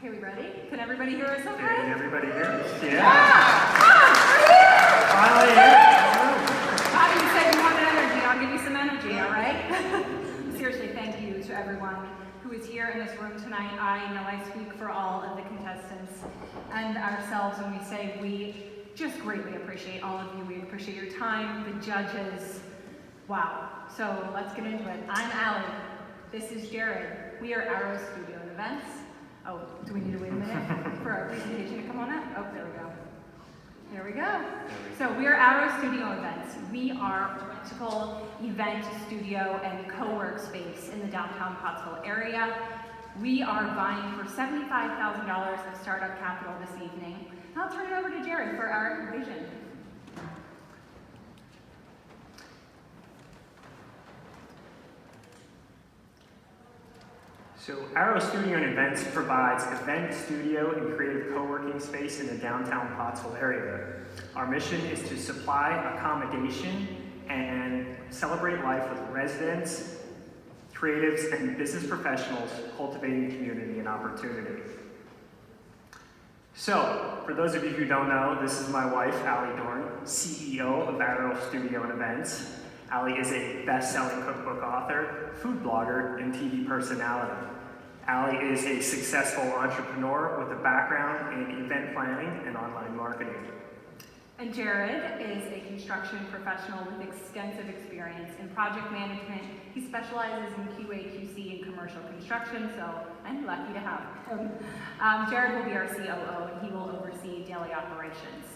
Okay, we ready? Can everybody hear us okay? Can everybody hear us? Yeah. Finally here. Bobby, you said you wanted energy. I'll give you some energy, all right? Seriously, thank you to everyone who is here in this room tonight. I know I speak for all of the contestants and ourselves when we say we just greatly appreciate all of you. We appreciate your time, the judges. Wow. So let's get into it. I'm Allie. This is Jared. We are Arrow Studio and Events. Oh, do we need to wait a minute for our presentation to come on up? Oh, there we go. There we go. So we are Arrow Studio Events. We are a vertical event studio and co-work space in the downtown Pottsville area. We are vying for $75,000 of startup capital this evening. And I'll turn it over to Jared for our vision. So Arrow Studio and Events provides event studio and creative co-working space in the downtown Pottsville area. Our mission is to supply accommodation and celebrate life with residents, creatives, and business professionals cultivating community and opportunity. So, for those of you who don't know, this is my wife, Allie Doran, CEO of Arrow Studio and Events. Allie is a best-selling cookbook author, food blogger, and TV personality. Allie is a successful entrepreneur with a background in event planning and online marketing. And Jared is a construction professional with extensive experience in project management. He specializes in QA/QC and commercial construction, so I'm lucky to have him. Jared will be our COO, and he will oversee daily operations.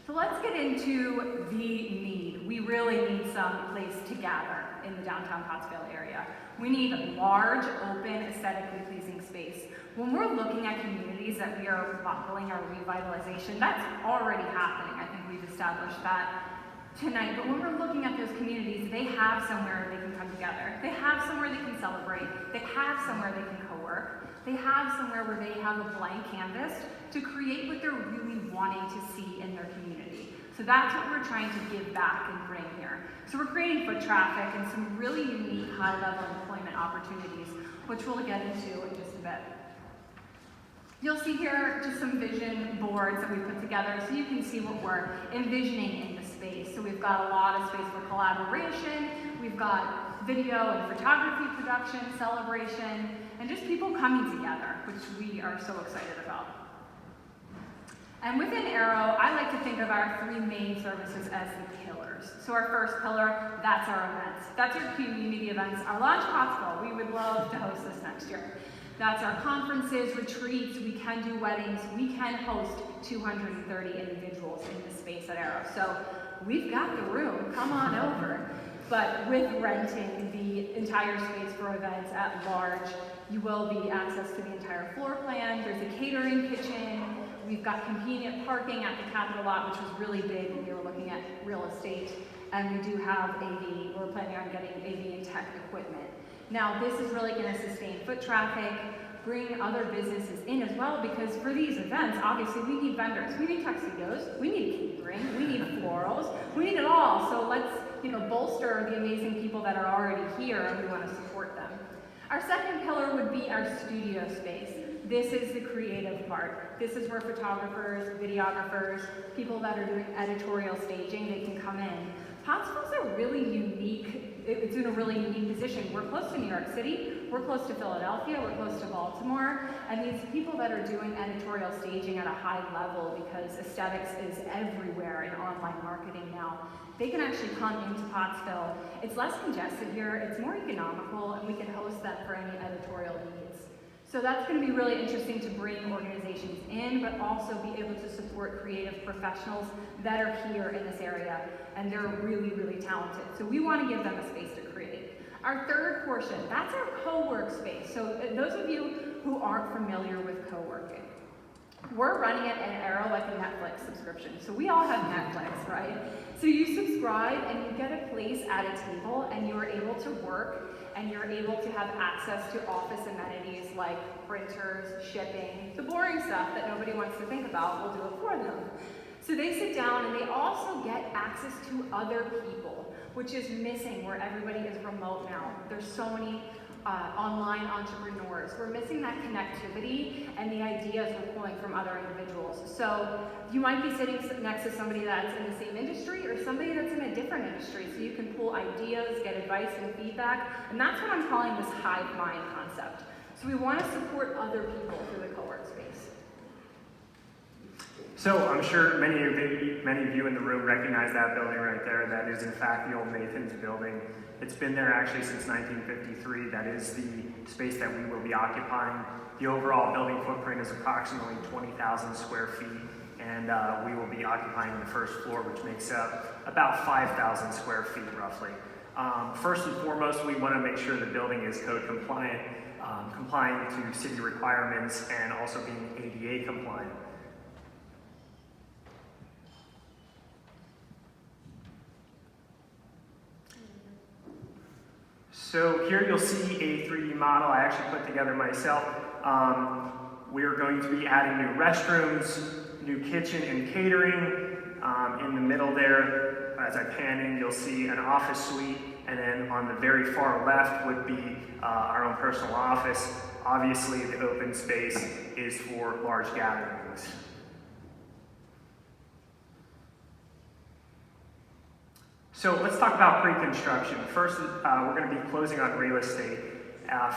So let's get into the need. We really need some place to gather in the downtown Pottsville area. We need a large, open, aesthetically pleasing space. When we're looking at communities that we are modeling our revitalization, that's already happening. I think we've established that tonight. But when we're looking at those communities, they have somewhere they can come together. They have somewhere they can celebrate. They have somewhere they can co-work. They have somewhere where they have a blank canvas to create what they're really wanting to see in their community. So that's what we're trying to give back and bring here. So we're creating foot traffic and some really unique high-level employment opportunities, which we'll get into in just a bit. You'll see here just some vision boards that we put together so you can see what we're envisioning in the space. So we've got a lot of space for collaboration, we've got video and photography production, celebration, and just people coming together, which we are so excited about. And within Arrow, I like to think of our three main services as the pillars. So our first pillar, that's our events. That's our community events. Our Launch Pottsville, we would love to host this next year. That's our conferences, retreats, we can do weddings, we can host 230 individuals in this space at Arrow. So we've got the room, come on over. But with renting the entire space for events at large, you will be access to the entire floor plan. There's a catering kitchen. We've got convenient parking at the Capitol lot, which was really big when we were looking at real estate. And we do have AV. We're planning on getting AV and tech equipment. Now, this is really going to sustain foot traffic, bring other businesses in as well, because for these events, obviously, we need vendors. We need tuxedos. We need catering. We need florals. We need it all. So let's, bolster the amazing people that are already here, and we want to support them. Our second pillar would be our studio space. This is the creative part. This is where photographers, videographers, people that are doing editorial staging, they can come in. Pottsville's a really unique, it's in a really unique position. We're close to New York City, we're close to Philadelphia, we're close to Baltimore, and these people that are doing editorial staging at a high level, because aesthetics is everywhere in online marketing now, they can actually come into Pottsville. It's less congested here, it's more economical, and we can host them for any editorial needs. So that's going to be really interesting to bring organizations in, but also be able to support creative professionals that are here in this area, and they're really, really talented. So we want to give them a space to create. Our third portion, that's our co-work space. So those of you who aren't familiar with co-working, we're running it in Arrow like a Netflix subscription. So we all have Netflix, right? So you subscribe and you get a place at a table and you are able to work and you're able to have access to office amenities like printers, shipping, the boring stuff that nobody wants to think about, we'll do it for them. So they sit down and they also get access to other people, which is missing where everybody is remote now. There's so many online entrepreneurs. We're missing that connectivity and the ideas we're pulling from other individuals. So you might be sitting next to somebody that's in the same industry or somebody that's in a different industry, so you can pull ideas, get advice and feedback, and that's what I'm calling this hive mind concept. So we want to support other people through the co-work space. So I'm sure many of you in the room recognize that building right there. That is in fact the old Nathan's building. It's been there actually since 1953. That is the space that we will be occupying. The overall building footprint is approximately 20,000 square feet, and we will be occupying the first floor, which makes up about 5,000 square feet roughly. First and foremost, we want to make sure the building is code compliant, complying to city requirements, and also being ADA compliant. So here you'll see a 3D model I actually put together myself. We are going to be adding new restrooms, new kitchen and catering. In the middle there, as I pan in, you'll see an office suite, and then on the very far left would be our own personal office. Obviously, the open space is for large gatherings. So let's talk about pre-construction. First, we're going to be closing on real estate.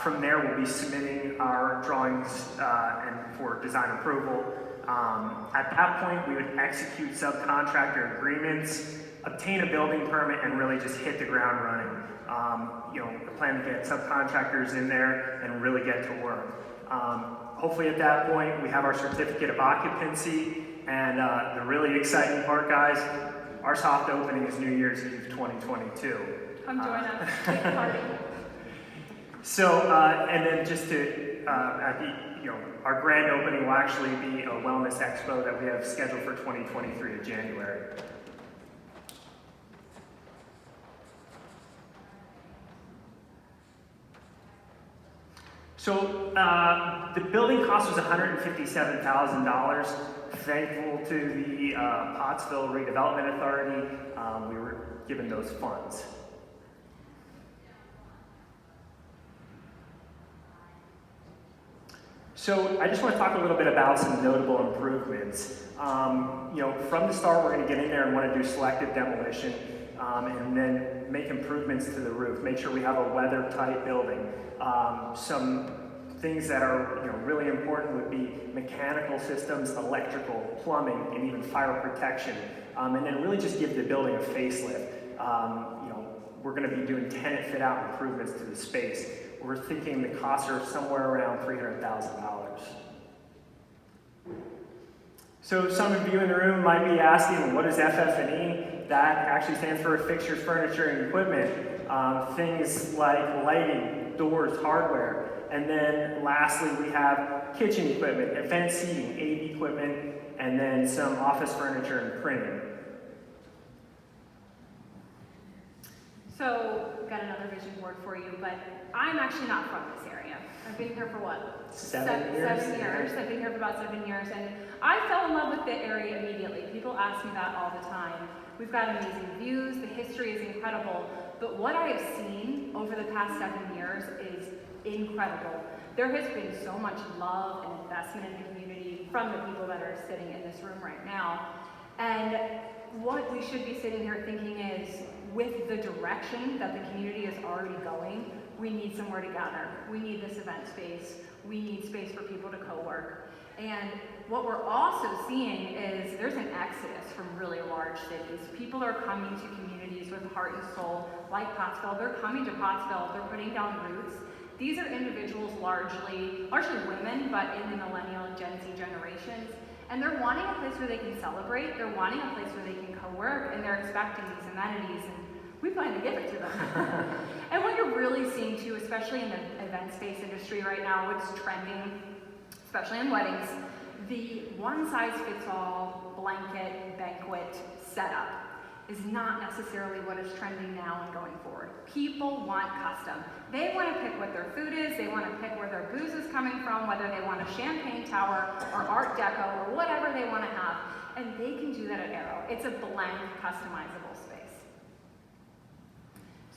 From there, we'll be submitting our drawings and for design approval. At that point, we would execute subcontractor agreements, obtain a building permit, and really just hit the ground running. I plan to get subcontractors in there and really get to work. Hopefully at that point, we have our certificate of occupancy, and the really exciting part, guys, our soft opening is New Year's Eve 2022. Come join us, big party. So, and then just to, our grand opening will actually be a wellness expo that we have scheduled for 2023 in January. So, the building cost was $157,000. Thankful to the Pottsville Redevelopment Authority, we were given those funds. So I just want to talk a little bit about some notable improvements. From the start, we're going to get in there and want to do selective demolition, and then make improvements to the roof. Make sure we have a weather-tight building. Some things that are really important would be mechanical systems, electrical, plumbing, and even fire protection. And then really just give the building a facelift. We're going to be doing tenant fit-out improvements to the space. We're thinking the costs are somewhere around $300,000. So some of you in the room might be asking, what is FF&E? That actually stands for fixtures, furniture, and equipment. Things like lighting, doors, hardware. And then lastly, we have kitchen equipment, event seating, AV equipment, and then some office furniture and printing. So, we've got another vision board for you, but I'm actually not from this area. I've been here for what? Seven years. 7 years. I've been here for about 7 years, and I fell in love with the area immediately. People ask me that all the time. We've got amazing views, the history is incredible, but what I have seen over the past 7 years is incredible. There has been so much love and investment in the community from the people that are sitting in this room right now. And what we should be sitting here thinking is, with the direction that the community is already going, we need somewhere to gather. We need this event space. We need space for people to co-work. And what we're also seeing is there's an exodus from really large cities. People are coming to communities with heart and soul, like Pottsville. They're coming to Pottsville. They're putting down roots. These are individuals largely women, but in the millennial and Gen Z generations. And they're wanting a place where they can celebrate. They're wanting a place where they can co-work, and they're expecting these amenities. And we plan to give it to them. And what you're really seeing too, especially in the event space industry right now, what's trending, especially in weddings, the one-size-fits-all blanket banquet setup is not necessarily what is trending now and going forward. People want custom. They want to pick what their food is, they want to pick where their booze is coming from, whether they want a champagne tower or Art Deco or whatever they want to have, and they can do that at Arrow. It's a blank, customizable space.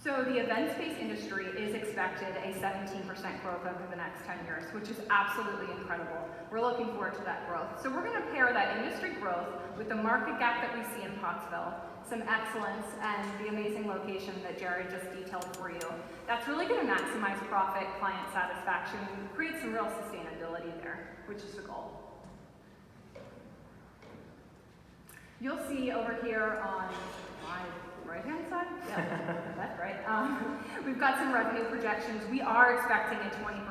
So the event-based industry is expected a 17% growth over the next 10 years, which is absolutely incredible. We're looking forward to that growth. So we're going to pair that industry growth with the market gap that we see in Pottsville, some excellence, and the amazing location that Jared just detailed for you. That's really going to maximize profit, client satisfaction, and create some real sustainability there, which is the goal. You'll see over here on my right-hand side? Yeah, that's right. We've got some revenue projections. We are expecting a 20%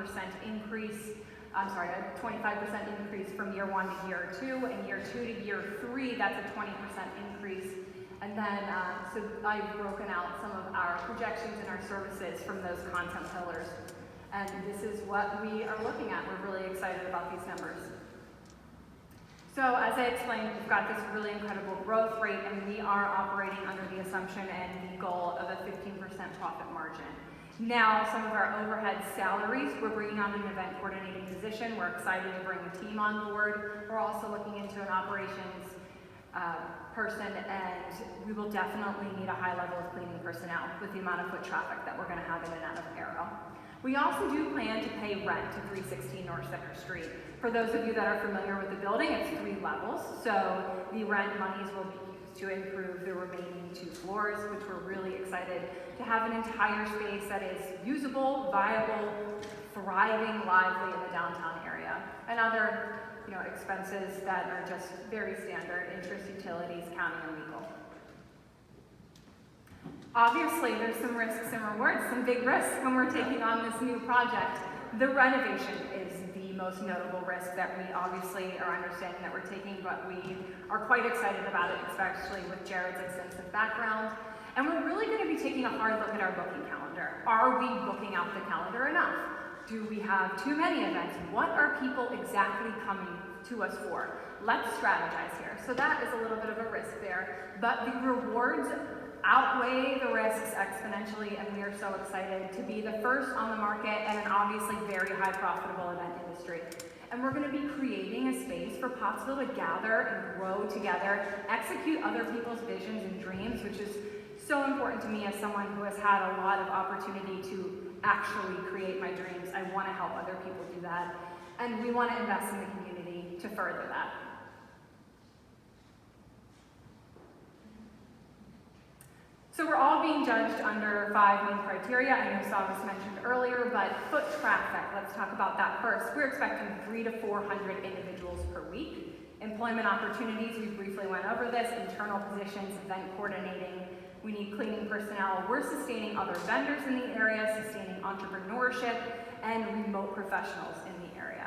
increase, a 25% increase from year 1 to year 2, and year 2 to year 3, that's a 20% increase. And then, so I've broken out some of our projections and our services from those content pillars. And this is what we are looking at. We're really excited about these numbers. So as I explained, we've got this really incredible growth rate, and we are operating under the assumption and the goal of a 15% profit margin. Now, some of our overhead salaries, we're bringing on an event coordinating position. We're excited to bring a team on board. We're also looking into an operations person, and we will definitely need a high level of cleaning personnel with the amount of foot traffic that we're going to have in and out of Arrow. We also do plan to pay rent to 316 North Center Street. For those of you that are familiar with the building, it's 3 levels, so the rent monies will be used to improve the remaining 2 floors, which we're really excited to have an entire space that is usable, viable, thriving, lively in the downtown area. And other expenses that are just very standard: interest, utilities, county, and legal. Obviously, there's some risks and rewards, some big risks when we're taking on this new project. The renovation is the most notable risk that we obviously are understanding that we're taking, but we are quite excited about it, especially with Jared's extensive background. And we're really going to be taking a hard look at our booking calendar. Are we booking out the calendar enough? Do we have too many events? What are people exactly coming to us for? Let's strategize here. So that is a little bit of a risk there, but the rewards outweigh the risks exponentially, and we are so excited to be the first on the market and an obviously very high profitable event industry. And we're going to be creating a space for Pottsville to gather and grow together, execute other people's visions and dreams, which is so important to me as someone who has had a lot of opportunity to actually create my dreams. I want to help other people do that, and we want to invest in the community to further that. So we're all being judged under 5 main criteria. I know some was mentioned earlier, but foot traffic, let's talk about that first. We're expecting 300 to 400 individuals per week. Employment opportunities, we briefly went over this: internal positions, event coordinating. We need cleaning personnel. We're sustaining other vendors in the area, sustaining entrepreneurship, and remote professionals in the area.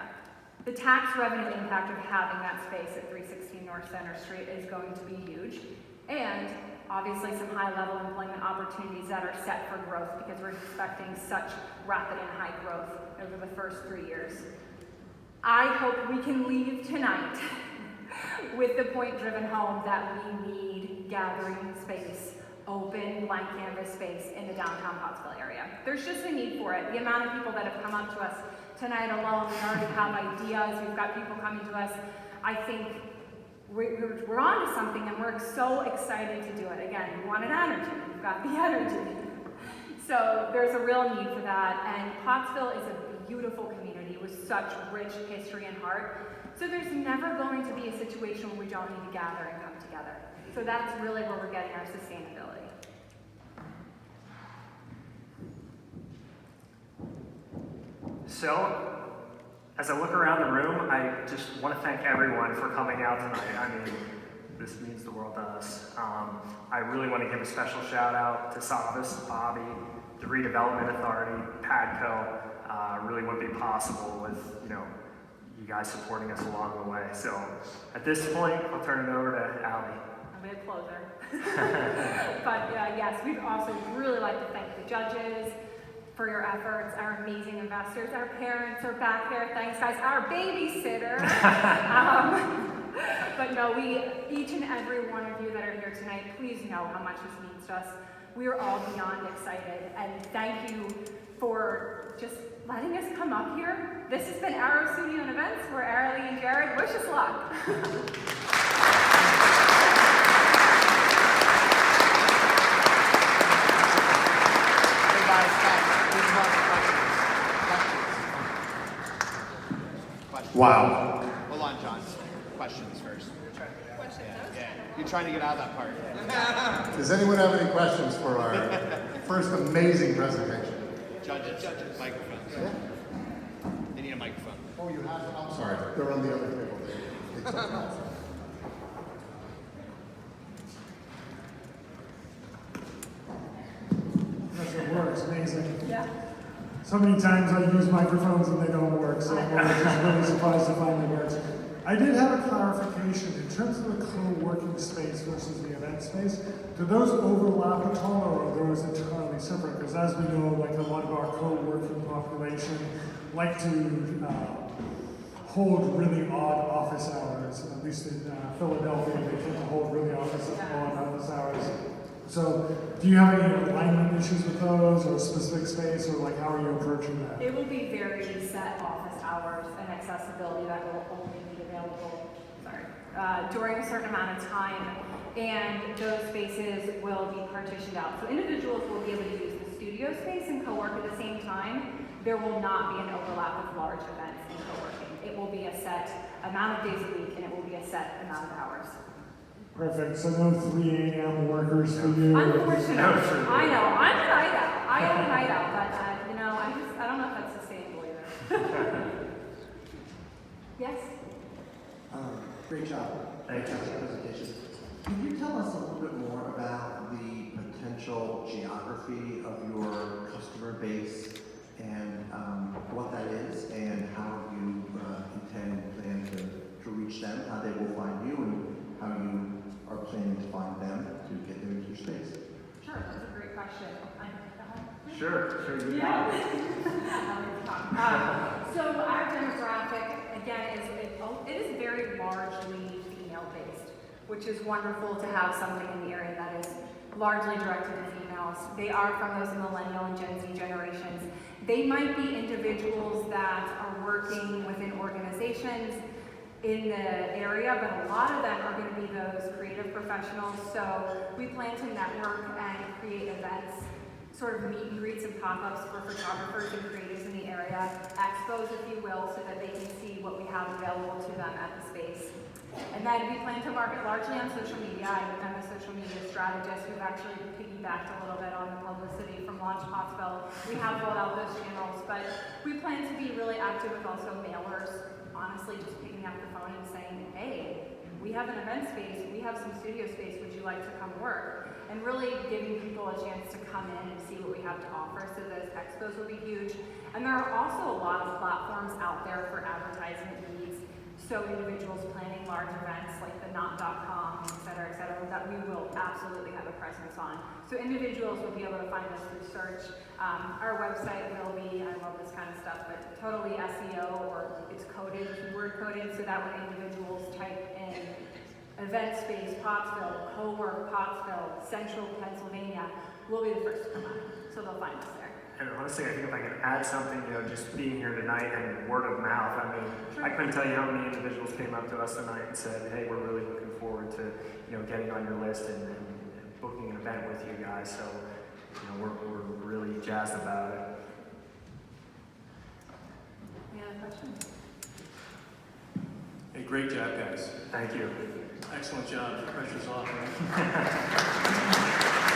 The tax revenue impact of having that space at 316 North Center Street is going to be huge. And obviously some high-level employment opportunities that are set for growth, because we're expecting such rapid and high growth over the first 3 years. I hope we can leave tonight with the point driven home that we need gathering space, open, blank canvas space in the downtown Pottsville area. There's just a need for it. The amount of people that have come up to us tonight alone, we already have ideas, we've got people coming to us. I think we're on to something, and we're so excited to do it. Again, we wanted energy. We've got the energy. So there's a real need for that, and Pottsville is a beautiful community with such rich history and heart. So there's never going to be a situation where we don't need to gather and come together. So that's really where we're getting our sustainability. So, as I look around the room, I just want to thank everyone for coming out tonight. I mean, this means the world to us. I really want to give a special shout out to Salvis, Bobby, the Redevelopment Authority, PADCO. Really wouldn't be possible with, you guys supporting us along the way. So, at this point, I'll turn it over to Allie. I'm a closer. But yes, we'd also really like to thank the judges for your efforts, our amazing investors, our parents are back there, thanks guys, our babysitter. But no, each and every one of you that are here tonight, please know how much this means to us. We are all beyond excited, and thank you for just letting us come up here. This has been Arrow Studio and Events, where Allie and Jared wish us luck. Wow. Hold on, John. Questions first. Yeah. You're trying to get out of that part. Does anyone have any questions for our first amazing presentation? Judges. Microphones. Yeah. They need a microphone. Oh, you have? I'm sorry. They're on the other table. They took them off. It works, amazing. Yeah. So many times I use microphones and they don't work, so I'm just really surprised it finally works. I did have a clarification in terms of the co-working space versus the event space. Do those overlap at all, or are those entirely separate? Because as we know, like a lot of our co-working population like to hold really odd office hours. At least in Philadelphia, they tend to hold really odd office hours. So, do you have any alignment issues with those, or specific space, or like how are you approaching that? It will be very set office hours and accessibility that will only be available, during a certain amount of time, and those spaces will be partitioned out. So individuals will be able to use the studio space and co-work at the same time. There will not be an overlap with large events in co-working. It will be a set amount of days a week, and it will be a set amount of hours. Perfect. So no 3 a.m. workers for you. Unfortunately, I know. I'm a night owl. I am a night owl, but I don't know if that's sustainable either. Yes. Great job. Thank you. Presentation. Can you tell us a little bit more about the potential geography of your customer base and what that is, and how you plan to reach them, how they will find you, and how you are planning to find them to get them into your space? Sure, that's a great question. Sure. You Yeah. got it. So our demographic, again, it is very largely female-based, which is wonderful to have something in the area that is largely directed to females. They are from those millennial and Gen Z generations. They might be individuals that are working within organizations in the area, but a lot of them are going to be those creative professionals. So we plan to network and create events, sort of meet and greets and pop-ups for photographers and creatives in the area, expos, if you will, so that they can see what we have available to them at the space. And then we plan to market largely on social media. I'm a social media strategist. We've actually piggybacked a little bit on the publicity from Launch Pottsville. We have rolled out those channels, but we plan to be really active with also mailers, honestly just picking up the phone and saying, hey, we have an event space, we have some studio space, would you like to come work? And really giving people a chance to come in and see what we have to offer. So those expos will be huge. And there are also a lot of platforms out there for advertisement needs. So individuals planning large events like the not.com, et cetera, that we will absolutely have a presence on. So individuals will be able to find us through search. Our website will be, I love this kind of stuff, but totally SEO, or it's coded, keyword coded, so that when individuals type in event space Pottsville, co-work Pottsville, Central Pennsylvania, we'll be the first to come up. So they'll find us there. And honestly, I think if I could add something, just being here tonight and word of mouth, I mean, I couldn't tell you how many individuals came up to us tonight and said, hey, we're really looking forward to, getting on your list and booking an event with you guys. So, we're really jazzed about it. Any other questions? Hey, great job, guys. Thank you. Excellent job. The pressure's off, right?